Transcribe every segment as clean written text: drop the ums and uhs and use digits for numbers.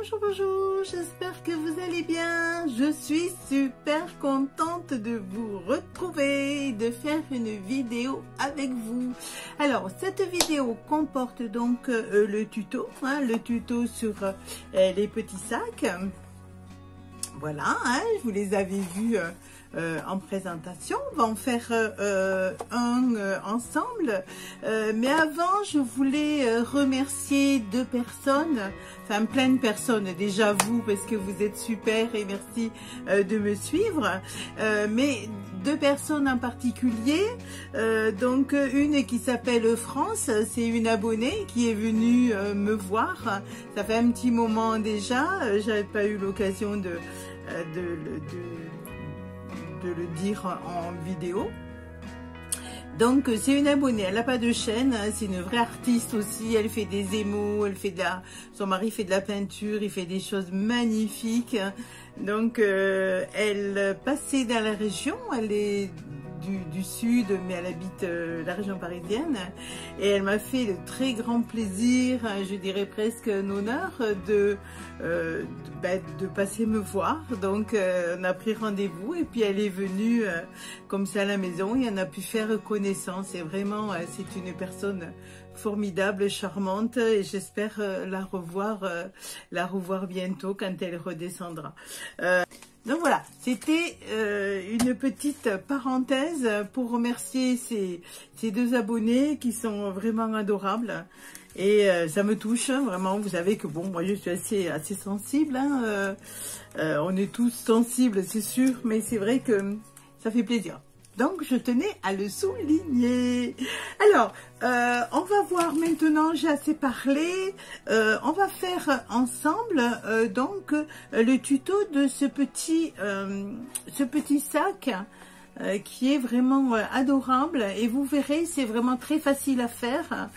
Bonjour, bonjour, j'espère que vous allez bien. Je suis super contente de vous retrouver, de faire une vidéo avec vous. Alors, cette vidéo comporte donc le tuto sur les petits sacs. Voilà, vous les avez vus en présentation. On va en faire un ensemble. Mais avant, je voulais remercier deux personnes, enfin plein de personnes. Déjà vous, parce que vous êtes super et merci de me suivre. Mais deux personnes en particulier. Donc une qui s'appelle France, c'est une abonnée qui est venue me voir. Ça fait un petit moment déjà. J'avais pas eu l'occasion de le dire en vidéo. Donc c'est une abonnée, elle n'a pas de chaîne, c'est une vraie artiste aussi, elle fait des émaux, elle fait son mari fait de la peinture, il fait des choses magnifiques. Donc elle passait dans la région, elle est du sud, mais elle habite la région parisienne, et elle m'a fait le très grand plaisir, je dirais presque un honneur, de passer me voir. Donc on a pris rendez-vous et puis elle est venue comme ça à la maison et on a pu faire connaissance. Et vraiment c'est une personne formidable, charmante, et j'espère la revoir bientôt quand elle redescendra. Donc voilà, c'était une petite parenthèse pour remercier ces deux abonnés qui sont vraiment adorables. Et ça me touche, vraiment. Vous savez que bon, moi je suis assez sensible. On est tous sensibles, c'est sûr, mais c'est vrai que ça fait plaisir. Donc je tenais à le souligner. Alors, on va voir maintenant, j'ai assez parlé. On va faire ensemble donc le tuto de ce petit sac qui est vraiment adorable. Et vous verrez, c'est vraiment très facile à faire.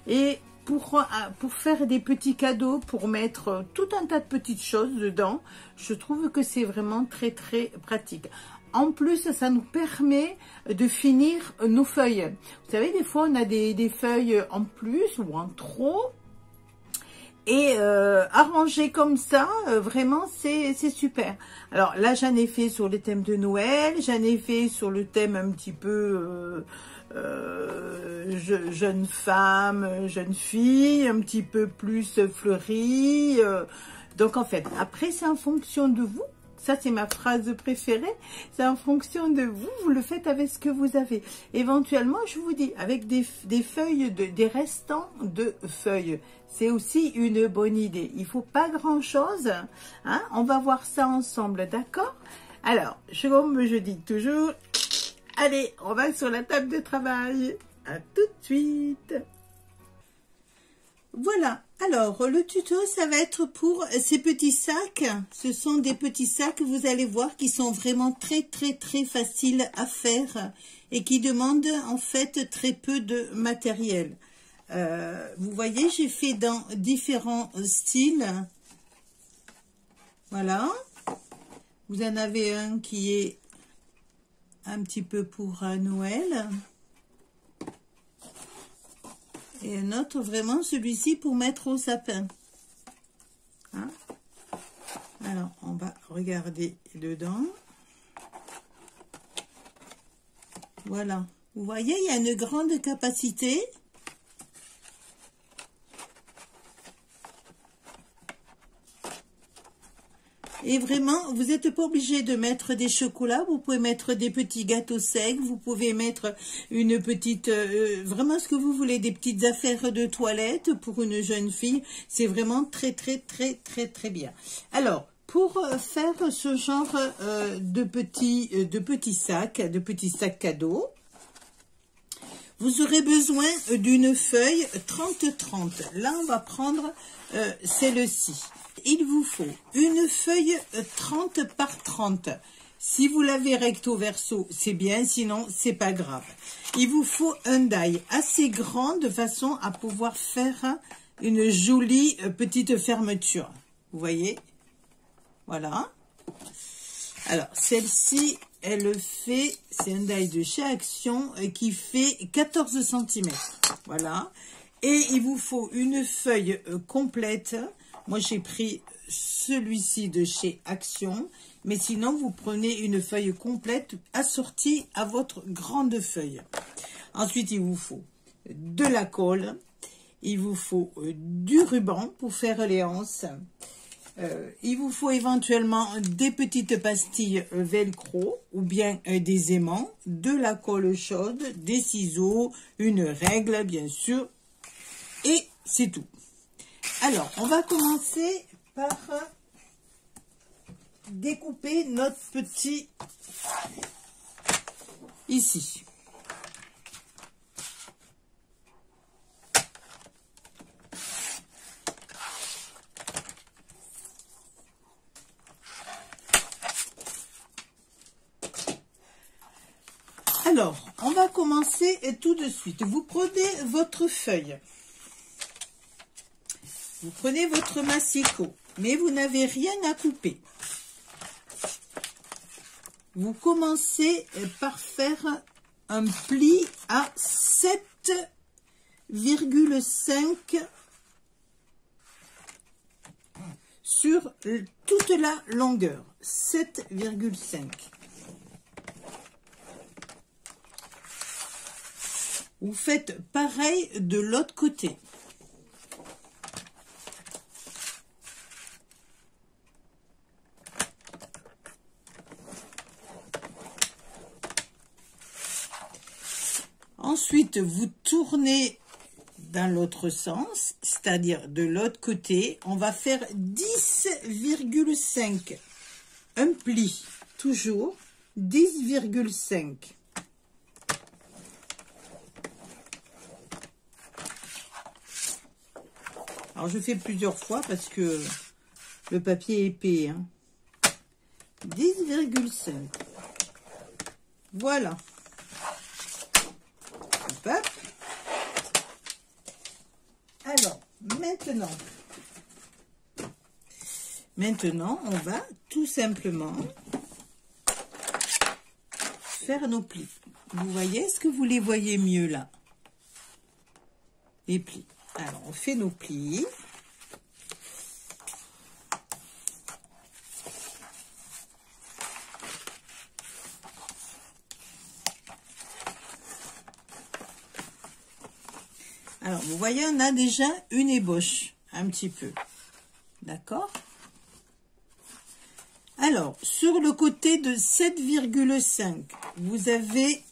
Et pour faire des petits cadeaux, pour mettre tout un tas de petites choses dedans, je trouve que c'est vraiment très très pratique. En plus, ça nous permet de finir nos feuilles. Vous savez, des fois, on a des feuilles en plus ou en trop. Et arranger comme ça, vraiment, c'est super. Alors là, j'en ai fait sur le thème de Noël. J'en ai fait sur le thème un petit peu jeune femme, jeune fille, un petit peu plus fleurie. Donc en fait, après, c'est en fonction de vous. Ça, c'est ma phrase préférée. C'est en fonction de vous. Vous le faites avec ce que vous avez. Éventuellement, je vous dis, avec des feuilles, des restants de feuilles. C'est aussi une bonne idée. Il ne faut pas grand-chose. On va voir ça ensemble, d'accord? Alors, comme je dis toujours, allez, on va sur la table de travail. À tout de suite. Voilà, alors le tuto, ça va être pour ces petits sacs. Ce sont des petits sacs, vous allez voir, qui sont vraiment très très très faciles à faire et qui demandent en fait très peu de matériel. Vous voyez, j'ai fait dans différents styles. Voilà, vous en avez un qui est un petit peu pour Noël. Et un autre, vraiment, celui-ci pour mettre au sapin. Alors, on va regarder dedans. Voilà. Vous voyez, il y a une grande capacité. Et vraiment, vous n'êtes pas obligé de mettre des chocolats, vous pouvez mettre des petits gâteaux secs, vous pouvez mettre une petite, vraiment ce que vous voulez, des petites affaires de toilette pour une jeune fille. C'est vraiment très très très très très bien. Alors, pour faire ce genre de petits sacs cadeaux, vous aurez besoin d'une feuille 30-30. Là, on va prendre celle-ci. Il vous faut une feuille 30 par 30. Si vous l'avez recto verso, c'est bien, sinon c'est pas grave. Il vous faut un die assez grand de façon à pouvoir faire une jolie petite fermeture. Vous voyez? Voilà. Alors, celle-ci, elle fait, c'est un die de chez Action qui fait 14 cm. Voilà. Et il vous faut une feuille complète Moi, j'ai pris celui-ci de chez Action. Mais sinon, vous prenez une feuille complète assortie à votre grande feuille. Ensuite, il vous faut de la colle. Il vous faut du ruban pour faire les anses. Il vous faut éventuellement des petites pastilles velcro ou bien des aimants, de la colle chaude, des ciseaux, une règle bien sûr. Et c'est tout. Alors, on va commencer par découper notre petit ici. Alors, on va commencer tout de suite. Vous prenez votre feuille. Vous prenez votre massicot, mais vous n'avez rien à couper. Vous commencez par faire un pli à 7,5 sur toute la longueur. 7,5. Vous faites pareil de l'autre côté. Ensuite, vous tournez dans l'autre sens, c'est-à-dire de l'autre côté. On va faire 10,5. Un pli, toujours 10,5. Alors, je fais plusieurs fois parce que le papier est épais. Hein. 10,5. Voilà. Hop. Alors, maintenant, on va tout simplement faire nos plis. Vous voyez, est-ce que vous les voyez mieux là? Les plis. Alors, on fait nos plis. Alors, vous voyez, on a déjà une ébauche, un petit peu. D'accord? Alors, sur le côté de 7,5, vous avez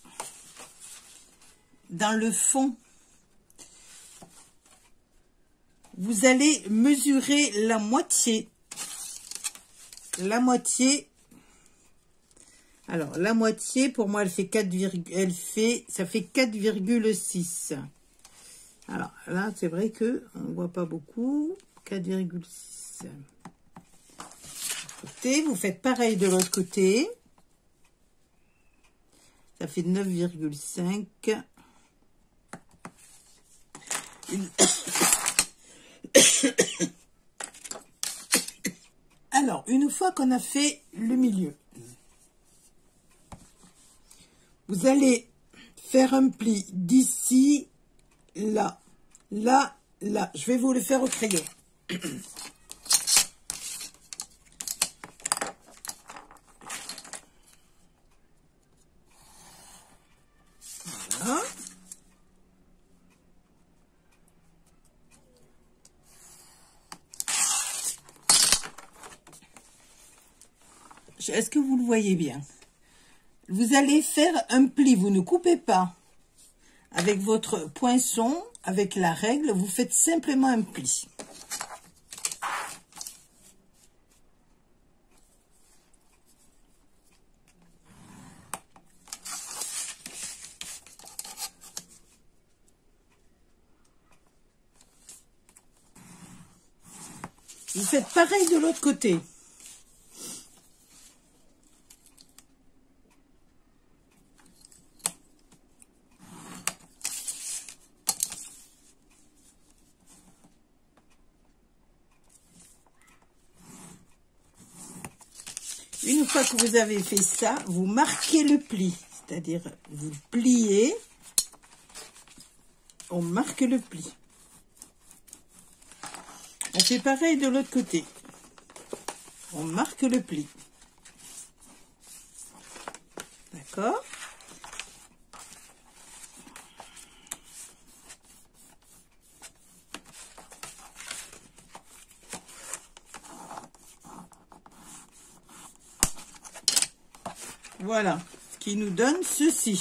dans le fond, vous allez mesurer la moitié. La moitié. Alors, la moitié, pour moi, elle fait 4, ça fait 4,6. Alors, là, c'est vrai que on ne voit pas beaucoup. 4,6. Vous faites pareil de l'autre côté. Ça fait 9,5. Alors, une fois qu'on a fait le milieu, vous allez faire un pli d'ici, là, là, là. Je vais vous le faire au crayon. Voilà. Est-ce que vous le voyez bien? Vous allez faire un pli, vous ne coupez pas. Avec votre poinçon, avec la règle, vous faites simplement un pli. Vous faites pareil de l'autre côté. Une fois que vous avez fait ça, vous marquez le pli, c'est-à-dire vous pliez, on marque le pli. On fait pareil de l'autre côté. On marque le pli. D'accord? Voilà, ce qui nous donne ceci.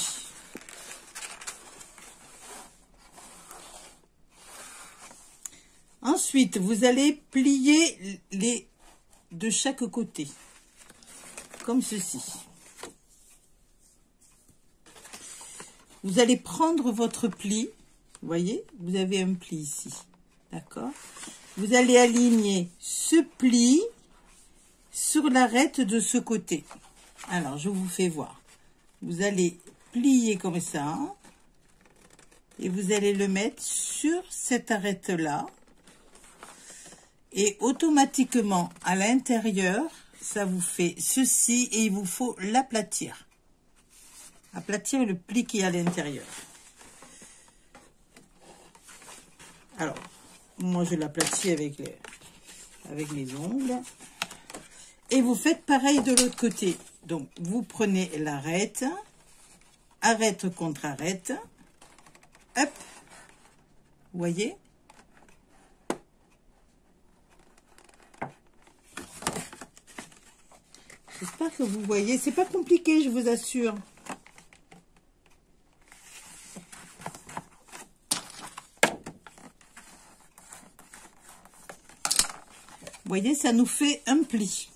Ensuite, vous allez plier les de chaque côté, comme ceci. Vous allez prendre votre pli, vous voyez, vous avez un pli ici, d'accord? Vous allez aligner ce pli sur l'arête de ce côté. Alors, je vous fais voir. Vous allez plier comme ça et vous allez le mettre sur cette arête-là. Et automatiquement, à l'intérieur, ça vous fait ceci et il vous faut l'aplatir. Aplatir le pli qui est à l'intérieur. Alors, moi je l'aplatis avec les ongles. Et vous faites pareil de l'autre côté. Donc, vous prenez l'arête, arête contre arête. Hop, vous voyez? J'espère que vous voyez. C'est pas compliqué, je vous assure. Vous voyez, ça nous fait un pli.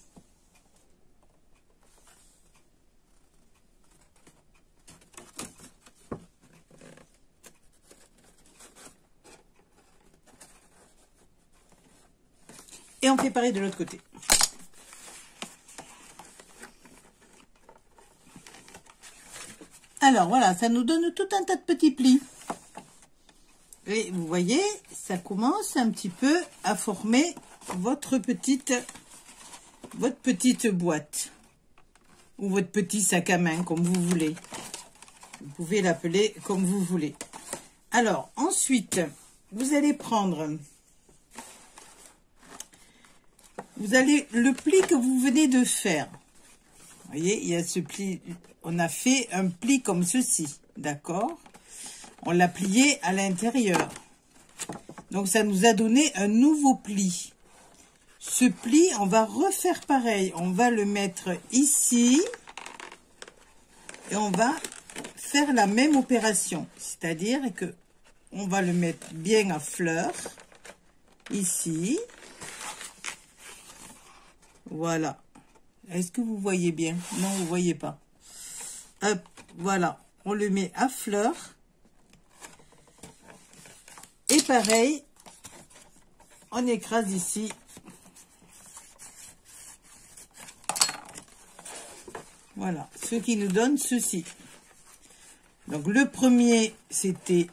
Et on fait pareil de l'autre côté. Alors voilà, ça nous donne tout un tas de petits plis. Et vous voyez, ça commence un petit peu à former votre petite boîte. Ou votre petit sac à main, comme vous voulez. Vous pouvez l'appeler comme vous voulez. Alors, ensuite, vous allez prendre... Vous allez le pli que vous venez de faire. Vous voyez, il y a ce pli. On a fait un pli comme ceci, d'accord? On l'a plié à l'intérieur. Donc, ça nous a donné un nouveau pli. Ce pli, on va refaire pareil. On va le mettre ici. Et on va faire la même opération. C'est-à-dire que on va le mettre bien à fleur. Ici. Voilà. Est-ce que vous voyez bien? Non, vous voyez pas. Hop, voilà. On le met à fleur. Et pareil, on écrase ici. Voilà. Ce qui nous donne ceci. Donc, le premier, c'était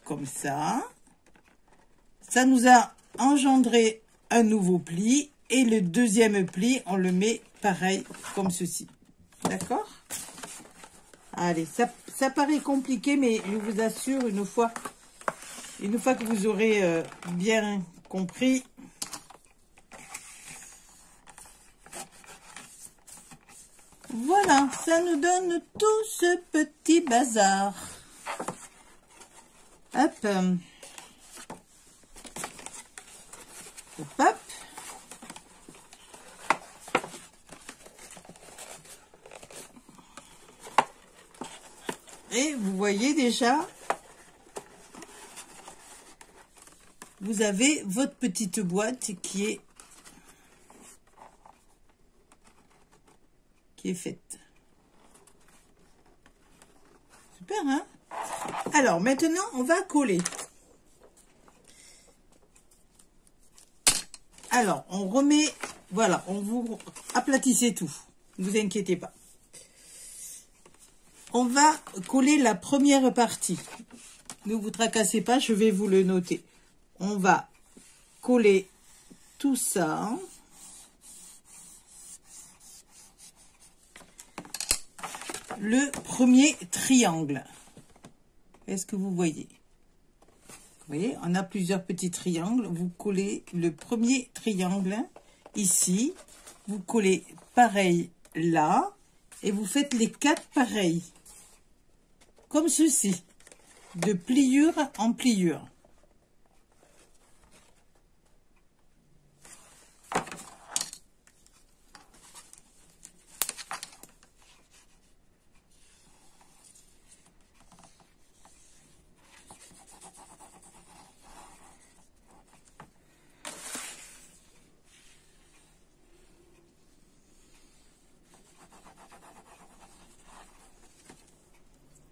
comme ça. Ça nous a engendré un nouveau pli. Et le deuxième pli, on le met pareil, comme ceci. D'accord? Allez, ça paraît compliqué, mais je vous assure, une fois que vous aurez bien compris, voilà, ça nous donne tout ce petit bazar. Hop. Hop, hop. Et vous voyez déjà, vous avez votre petite boîte qui est faite. Super, hein? Alors, maintenant, on va coller. Alors, on remet, voilà, on vous aplatissez tout. Ne vous inquiétez pas. On va coller la première partie. Ne vous tracassez pas, je vais vous le noter. On va coller tout ça. Le premier triangle. Est-ce que vous voyez? voyez, on a plusieurs petits triangles. Vous collez le premier triangle ici. Vous collez pareil là. Et vous faites les 4 pareils. Comme ceci. De pliure en pliure.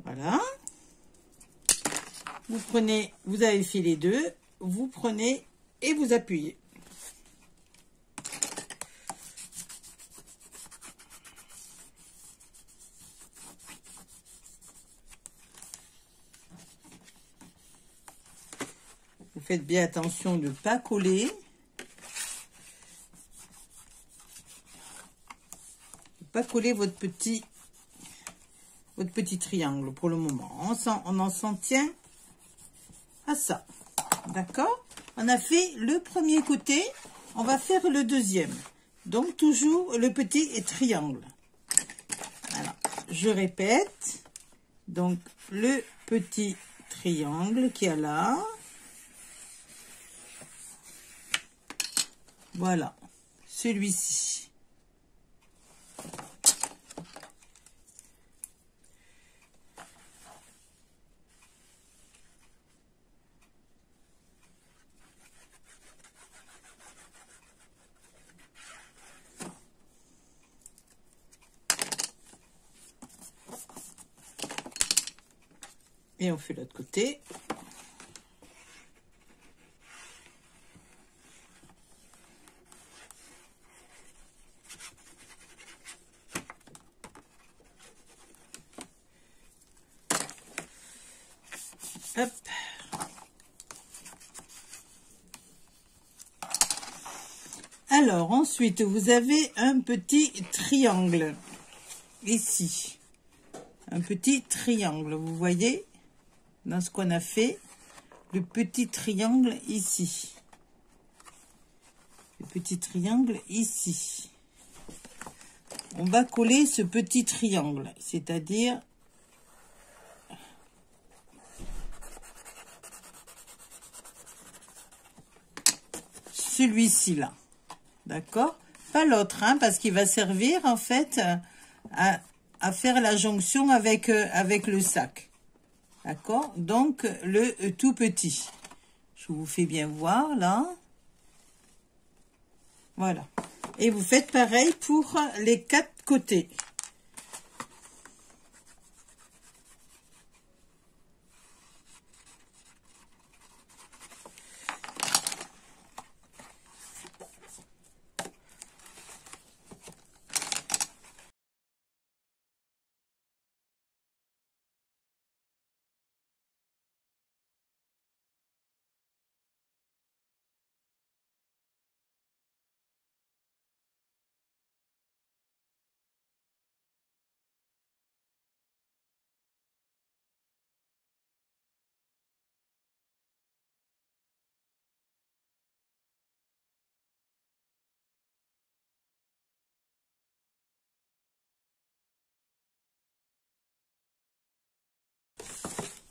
Voilà. Vous prenez, vous avez fait les deux, vous prenez et vous appuyez. Vous faites bien attention de ne pas coller. Pas coller votre petit triangle pour le moment. On en s'en tient à ça. D'accord? On a fait le premier côté, on va faire le deuxième. Donc toujours le petit triangle. Alors, je répète. Donc le petit triangle qu'il y a là. Voilà, celui-ci. Et on fait l'autre côté. Hop. Alors, ensuite, vous avez un petit triangle ici. Un petit triangle, vous voyez, dans ce qu'on a fait, le petit triangle ici. Le petit triangle ici. On va coller ce petit triangle, c'est-à-dire celui-ci là. D'accord? Pas l'autre, hein, parce qu'il va servir en fait à faire la jonction avec le sac. D'accord? Donc le tout petit. Je vous fais bien voir là. Voilà. Et vous faites pareil pour les 4 côtés.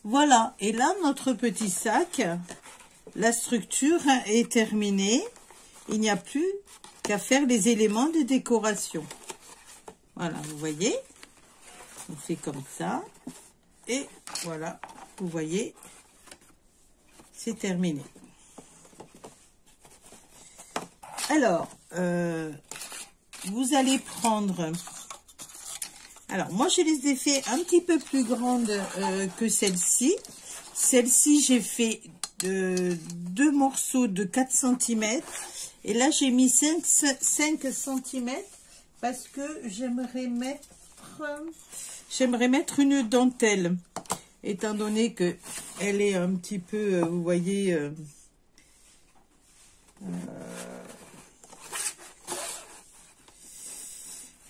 Voilà, et là, notre petit sac, la structure est terminée. Il n'y a plus qu'à faire les éléments de décoration. Voilà, vous voyez, on fait comme ça. Et voilà, vous voyez, c'est terminé. Alors, vous allez prendre... Alors, moi, je les ai fait un petit peu plus grandes que celle-ci. Celle-ci, j'ai fait 2 morceaux de 4 cm. Et là, j'ai mis 5 cm parce que j'aimerais mettre une dentelle. Étant donné que elle est un petit peu, vous voyez...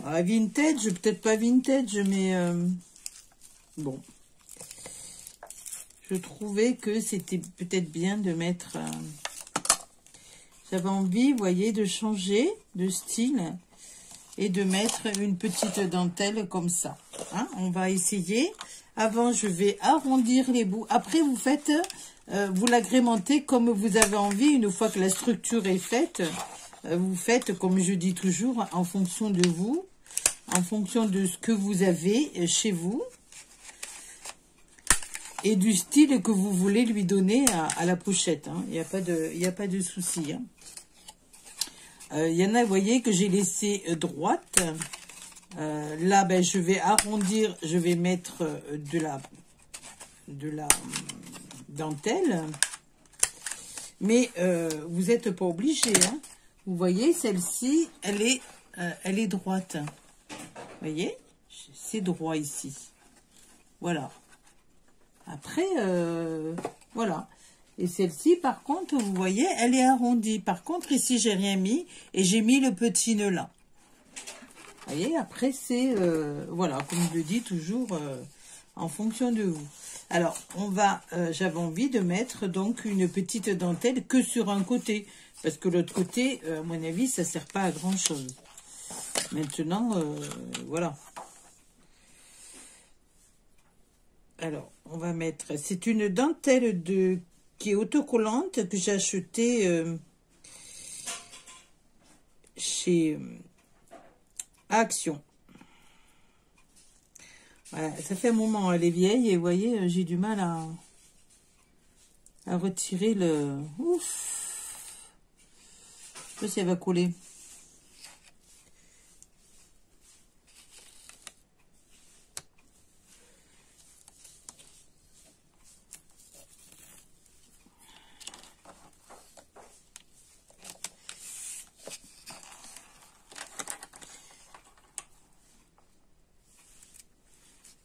vintage, peut-être pas vintage, mais bon, je trouvais que c'était peut-être bien de mettre... j'avais envie, vous voyez, de changer de style et de mettre une petite dentelle comme ça. Hein, on va essayer. Avant, je vais arrondir les bouts. Après, vous faites, vous l'agrémentez comme vous avez envie. Une fois que la structure est faite, vous faites, comme je dis toujours, en fonction de vous, en fonction de ce que vous avez chez vous et du style que vous voulez lui donner à la pochette. Hein. Il n'y a pas de souci. Hein. Il y en a, vous voyez, que j'ai laissé droite. Là, ben, je vais arrondir, je vais mettre de la dentelle. Mais vous n'êtes pas obligé. Hein. Vous voyez, celle-ci, elle est droite. Vous voyez, c'est droit ici. Voilà. Après, voilà. Et celle-ci, par contre, vous voyez, elle est arrondie. Par contre, ici, j'ai rien mis. Et j'ai mis le petit nœud là. Vous voyez, après, c'est... voilà, comme je le dis, toujours en fonction de vous. Alors, on va... j'avais envie de mettre, donc, une petite dentelle que sur un côté. Parce que l'autre côté, à mon avis, ça ne sert pas à grand-chose. Maintenant, voilà. Alors, on va mettre... c'est une dentelle qui est autocollante que j'ai achetée chez Action. Voilà, ça fait un moment, elle est vieille et vous voyez, j'ai du mal à retirer le... Ouf! Je sais pas si elle va coller.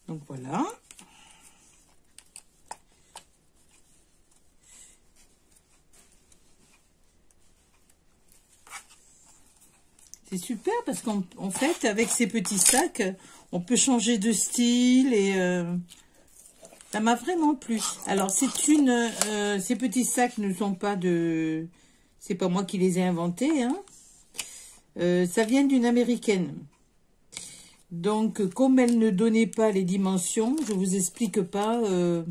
Donc voilà. C'est super parce qu'en fait, avec ces petits sacs, on peut changer de style et ça m'a vraiment plu. Alors, ces petits sacs ne sont pas de... c'est pas moi qui les ai inventés, hein. Ça vient d'une américaine. Donc, comme elle ne donnait pas les dimensions, je vous explique pas le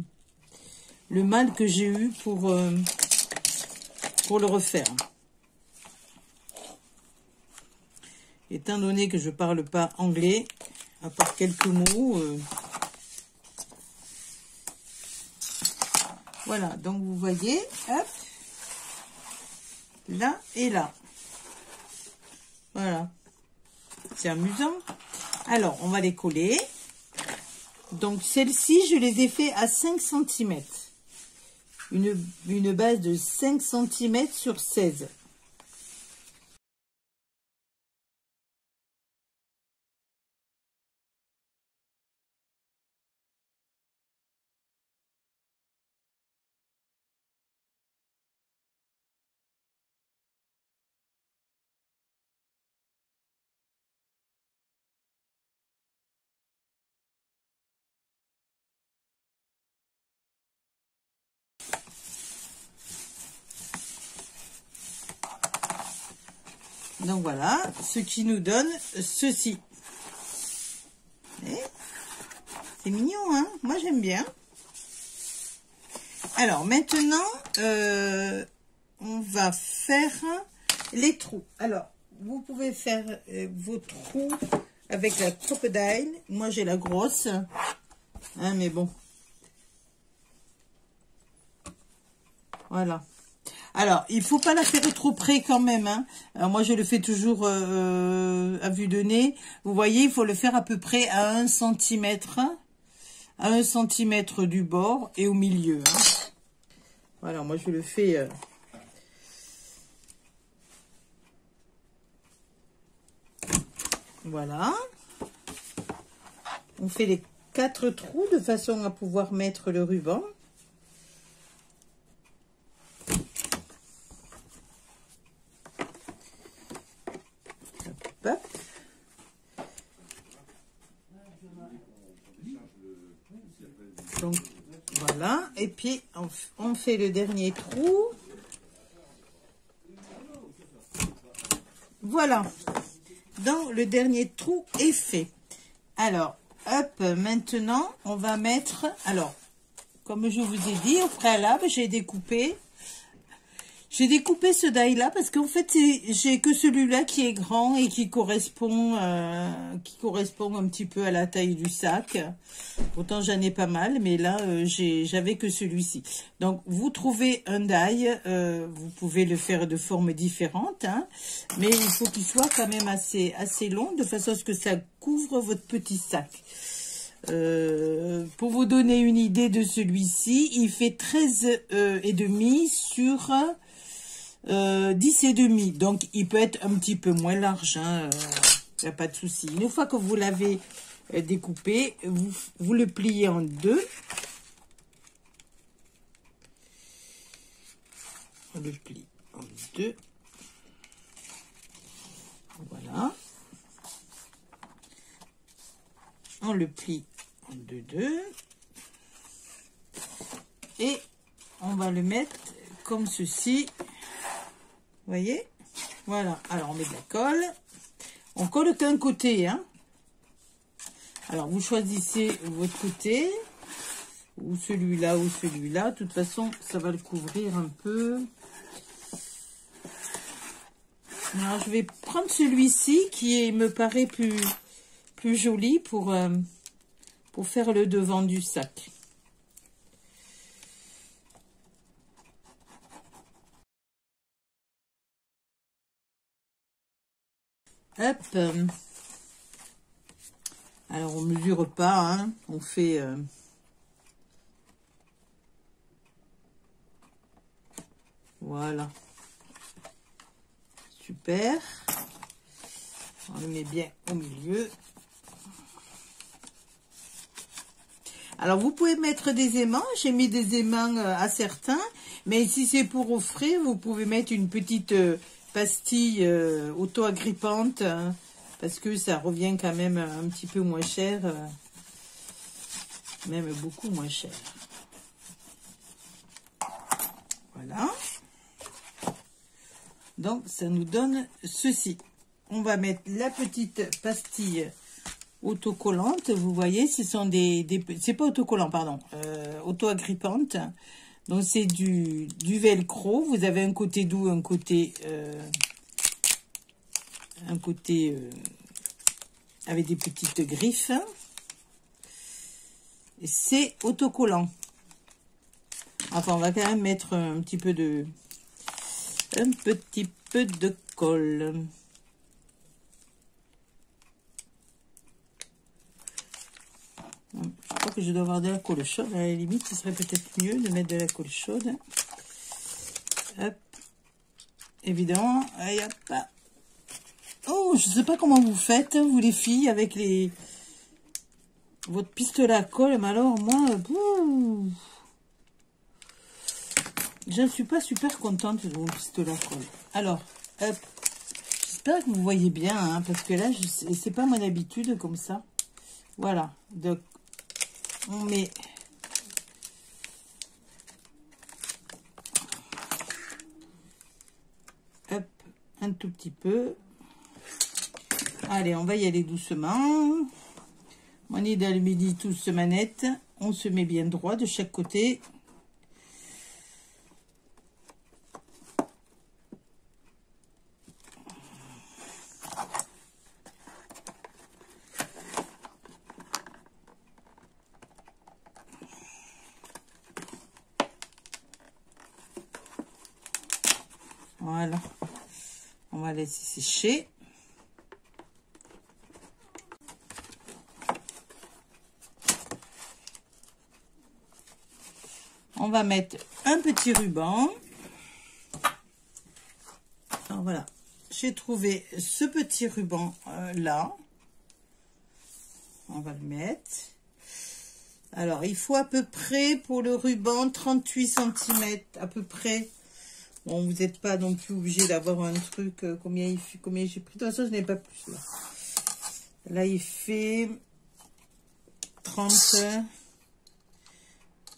mal que j'ai eu pour le refaire. Étant donné que je parle pas anglais, à part quelques mots. Voilà, donc vous voyez, hop, là et là. Voilà. C'est amusant. Alors, on va les coller. Donc, celles-ci, je les ai fait à 5 cm. Une base de 5 cm sur 16. Donc voilà, ce qui nous donne ceci. C'est mignon, hein? Moi, j'aime bien. Alors, maintenant, on va faire les trous. Alors, vous pouvez faire vos trous avec la crocodile. Moi, j'ai la grosse. Hein, mais bon. Voilà. Alors, il faut pas la faire trop près quand même. Hein. Alors, moi, je le fais toujours à vue de nez. Vous voyez, il faut le faire à peu près à 1 cm. À 1 cm du bord et au milieu. Hein. Voilà, moi, je le fais... Voilà. On fait les 4 trous de façon à pouvoir mettre le ruban. Hop. Donc Voilà, et puis on fait le dernier trou. Voilà, donc le dernier trou est fait. Alors, hop, maintenant on va mettre, alors, comme je vous ai dit au préalable, j'ai découpé ce die là parce qu'en fait j'ai que celui-là qui est grand et qui correspond un petit peu à la taille du sac. Autant j'en ai pas mal, mais là j'avais que celui-ci. Donc vous trouvez un die, vous pouvez le faire de formes différentes, hein, mais il faut qu'il soit quand même assez long de façon à ce que ça couvre votre petit sac. Pour vous donner une idée de celui-ci, il fait 13,5 sur 10,5, donc il peut être un petit peu moins large, hein, y a pas de souci. Une fois que vous l'avez découpé, vous le pliez en deux. On le plie en deux. Voilà. On le plie en deux. Et on va le mettre comme ceci. Vous voyez? Voilà. Alors, on met de la colle. On colle qu'un côté, hein. Alors, vous choisissez votre côté. Ou celui-là, ou celui-là. De toute façon, ça va le couvrir un peu. Alors, je vais prendre celui-ci qui me paraît plus joli pour faire le devant du sac. Hop. Alors, on mesure pas, hein. On fait... voilà. Super. On le met bien au milieu. Alors, vous pouvez mettre des aimants. J'ai mis des aimants à certains. Mais si c'est pour offrir, vous pouvez mettre une petite... pastille auto-agrippante, hein, parce que ça revient quand même un petit peu moins cher, même beaucoup moins cher. Voilà. Donc, ça nous donne ceci. On va mettre la petite pastille autocollante. Vous voyez, ce sont c'est pas autocollant, pardon, auto-agrippante. Donc, c'est du velcro. Vous avez un côté doux, un côté avec des petites griffes. C'est autocollant. Enfin, on va quand même mettre un petit peu de colle. Je crois que je dois avoir de la colle chaude. À la limite, ce serait peut-être mieux de mettre de la colle chaude. Hop. Évidemment. Allez, hop. Oh, je ne sais pas comment vous faites, vous les filles, avec votre pistolet à colle. Mais alors, moi, je ne suis pas super contente de mon pistolet à colle. Alors, hop. J'espère que vous voyez bien, hein, parce que là, c'est pas mon habitude comme ça. Voilà. Donc, on met... hop, un tout petit peu. Allez, on va y aller doucement. On est dans le midi tous manette. On se met bien droit de chaque côté. Voilà. On va laisser sécher. On va mettre un petit ruban. Alors voilà, j'ai trouvé ce petit ruban là. On va le mettre. Alors, il faut à peu près pour le ruban 38 cm à peu près. Bon, vous n'êtes pas non plus obligé d'avoir un truc, combien j'ai pris. De toute façon, je n'ai pas plus là. Là, il fait 30.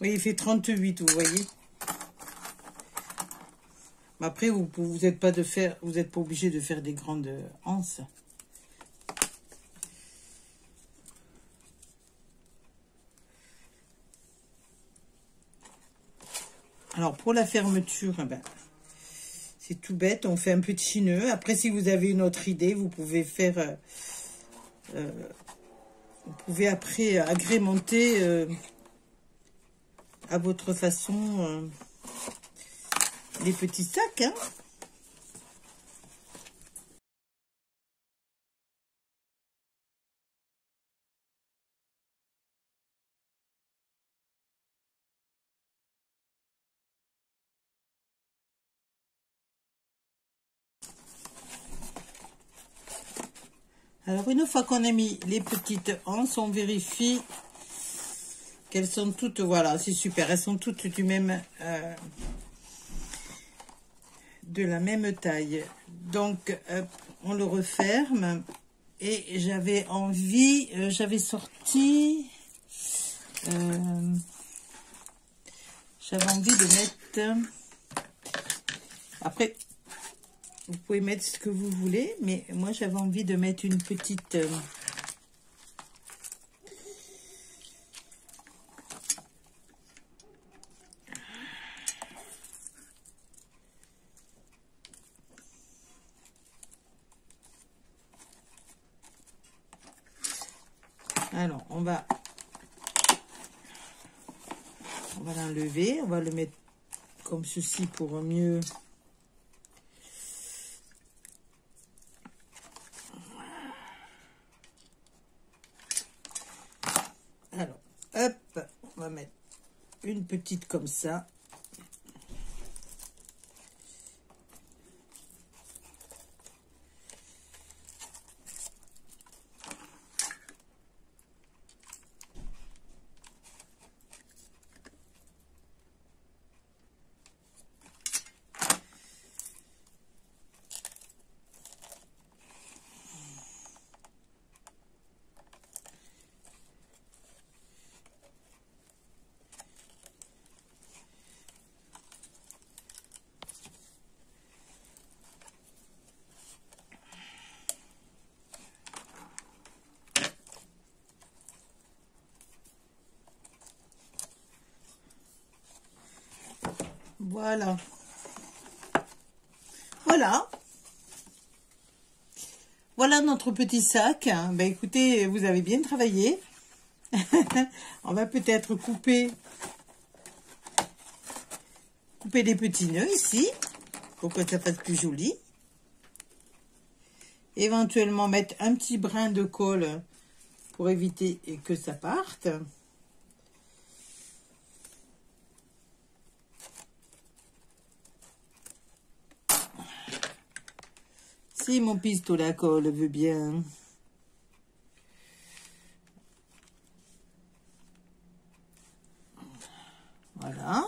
Oui, il fait 38, vous voyez. Mais après, vous n'êtes pas obligé de faire des grandes anses. Alors, pour la fermeture, ben, c'est tout bête. On fait un petit nœud. Après, si vous avez une autre idée, vous pouvez faire... vous pouvez après agrémenter à votre façon les petits sacs, hein. Alors, une fois qu'on a mis les petites anses, on vérifie qu'elles sont toutes, voilà, c'est super, elles sont toutes du même, de la même taille. Donc, on le referme. Et j'avais envie, j'avais envie de mettre, après, vous pouvez mettre ce que vous voulez, mais moi j'avais envie de mettre une petite... alors, on va l'enlever, on va le mettre comme ceci pour mieux... Alors, hop, on va mettre une petite comme ça. Voilà. Voilà. Voilà notre petit sac. Ben écoutez, vous avez bien travaillé. On va peut-être couper les petits nœuds ici pour que ça fasse plus joli. Éventuellement mettre un petit brin de colle pour éviter que ça parte. Si mon pistolet à colle veut bien. Voilà.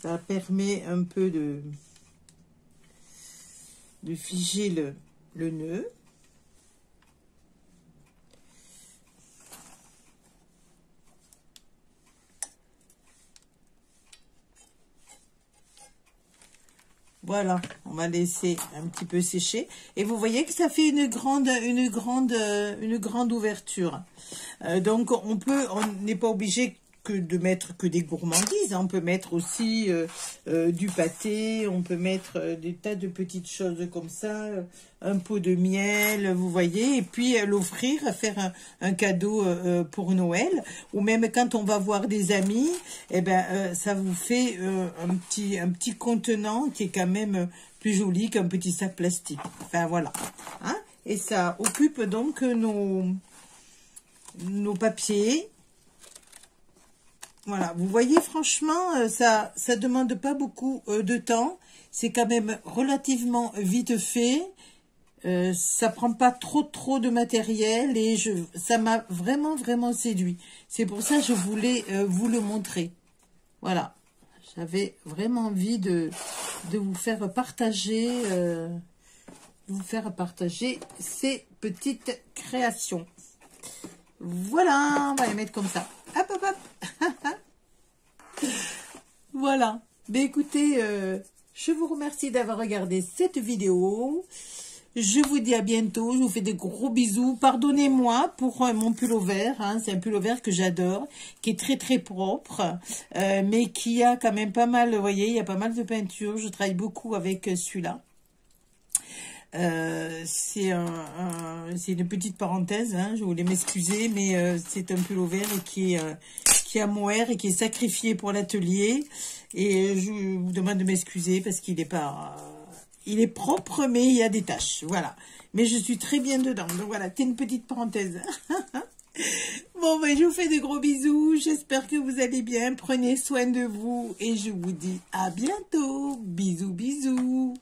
Ça permet un peu de figer le nœud. Voilà, on va laisser un petit peu sécher. Et vous voyez que ça fait une grande ouverture. Donc, on n'est pas obligé de mettre que des gourmandises. On peut mettre aussi du pâté, on peut mettre des tas de petites choses comme ça, un pot de miel, vous voyez, et puis l'offrir, faire un cadeau pour Noël, ou même quand on va voir des amis, eh ben ça vous fait un petit contenant qui est quand même plus joli qu'un petit sac plastique. Enfin voilà, hein, et ça occupe donc nos papiers. Voilà, vous voyez, franchement, ça demande pas beaucoup de temps. C'est quand même relativement vite fait. Ça prend pas trop de matériel et ça m'a vraiment séduit. C'est pour ça que je voulais vous le montrer. Voilà, j'avais vraiment envie de vous faire partager ces petites créations. Voilà, on va les mettre comme ça. Hop, hop, hop. Voilà. Ben écoutez, je vous remercie d'avoir regardé cette vidéo. Je vous dis à bientôt. Je vous fais des gros bisous. Pardonnez-moi pour mon pullover. Hein, c'est un pullover que j'adore, qui est très très propre, mais qui a quand même pas mal, vous voyez, il y a pas mal de peinture. Je travaille beaucoup avec celui-là. C'est une petite parenthèse, hein, je voulais m'excuser, mais c'est un pullover qui a moire et qui est sacrifié pour l'atelier. Et je vous demande de m'excuser parce qu'il est pas... il est propre, mais il y a des taches, voilà. Mais je suis très bien dedans, donc voilà, c'est une petite parenthèse. Bon, ben, je vous fais de gros bisous, j'espère que vous allez bien, prenez soin de vous, et je vous dis à bientôt. Bisous, bisous.